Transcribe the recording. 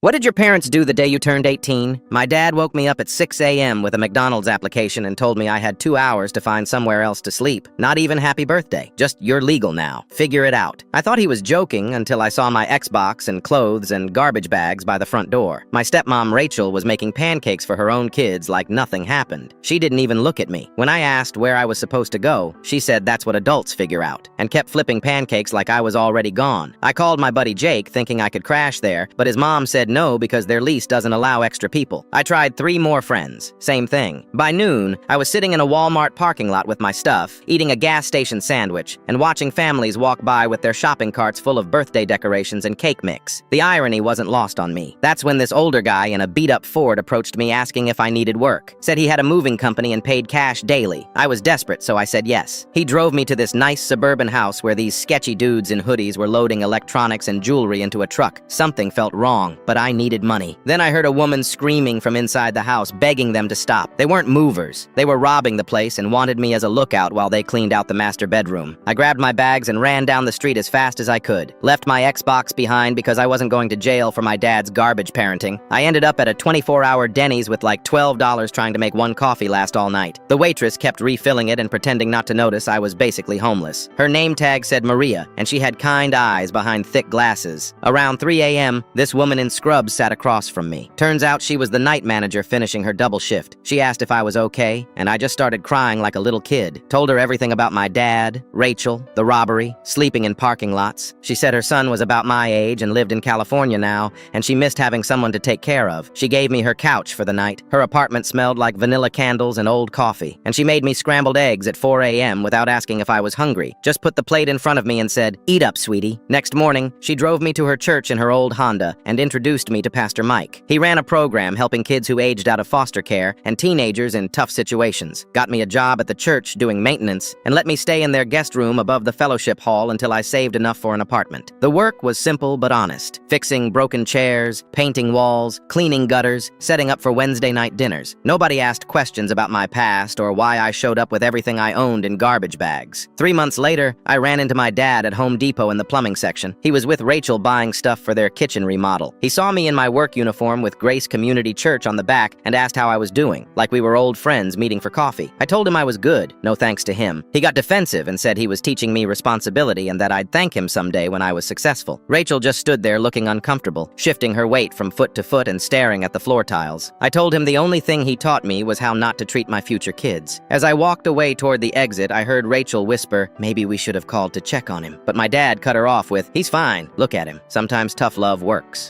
What did your parents do the day you turned 18? My dad woke me up at 6 a.m. with a McDonald's application and told me I had 2 hours to find somewhere else to sleep. Not even happy birthday. Just, you're legal now. Figure it out. I thought he was joking until I saw my Xbox and clothes and garbage bags by the front door. My stepmom Rachel was making pancakes for her own kids like nothing happened. She didn't even look at me. When I asked where I was supposed to go, she said that's what adults figure out, and kept flipping pancakes like I was already gone. I called my buddy Jake thinking I could crash there, but his mom said no because their lease doesn't allow extra people. I tried 3 more friends. Same thing. By noon, I was sitting in a Walmart parking lot with my stuff, eating a gas station sandwich, and watching families walk by with their shopping carts full of birthday decorations and cake mix. The irony wasn't lost on me. That's when this older guy in a beat-up Ford approached me asking if I needed work. Said he had a moving company and paid cash daily. I was desperate, so I said yes. He drove me to this nice suburban house where these sketchy dudes in hoodies were loading electronics and jewelry into a truck. Something felt wrong, but I needed money. Then I heard a woman screaming from inside the house, begging them to stop. They weren't movers. They were robbing the place and wanted me as a lookout while they cleaned out the master bedroom. I grabbed my bags and ran down the street as fast as I could. Left my Xbox behind because I wasn't going to jail for my dad's garbage parenting. I ended up at a 24-hour Denny's with like $12 trying to make 1 coffee last all night. The waitress kept refilling it and pretending not to notice I was basically homeless. Her name tag said Maria, and she had kind eyes behind thick glasses. Around 3 a.m., this woman in scrubs sat across from me. Turns out she was the night manager finishing her double shift. She asked if I was okay, and I just started crying like a little kid. Told her everything about my dad, Rachel, the robbery, sleeping in parking lots. She said her son was about my age and lived in California now, and she missed having someone to take care of. She gave me her couch for the night. Her apartment smelled like vanilla candles and old coffee, and she made me scrambled eggs at 4 a.m. without asking if I was hungry. Just put the plate in front of me and said, "Eat up, sweetie." Next morning, she drove me to her church in her old Honda and introduced me to Pastor Mike. He ran a program helping kids who aged out of foster care and teenagers in tough situations. Got me a job at the church doing maintenance and let me stay in their guest room above the fellowship hall until I saved enough for an apartment. The work was simple but honest. Fixing broken chairs, painting walls, cleaning gutters, setting up for Wednesday night dinners. Nobody asked questions about my past or why I showed up with everything I owned in garbage bags. 3 months later, I ran into my dad at Home Depot in the plumbing section. He was with Rachel buying stuff for their kitchen remodel. He saw me in my work uniform with Grace Community Church on the back and asked how I was doing, like we were old friends meeting for coffee. I told him I was good, no thanks to him. He got defensive and said he was teaching me responsibility and that I'd thank him someday when I was successful. Rachel just stood there looking uncomfortable, shifting her weight from foot to foot and staring at the floor tiles. I told him the only thing he taught me was how not to treat my future kids. As I walked away toward the exit, I heard Rachel whisper, "Maybe we should have called to check on him." But my dad cut her off with, "He's fine. Look at him. Sometimes tough love works."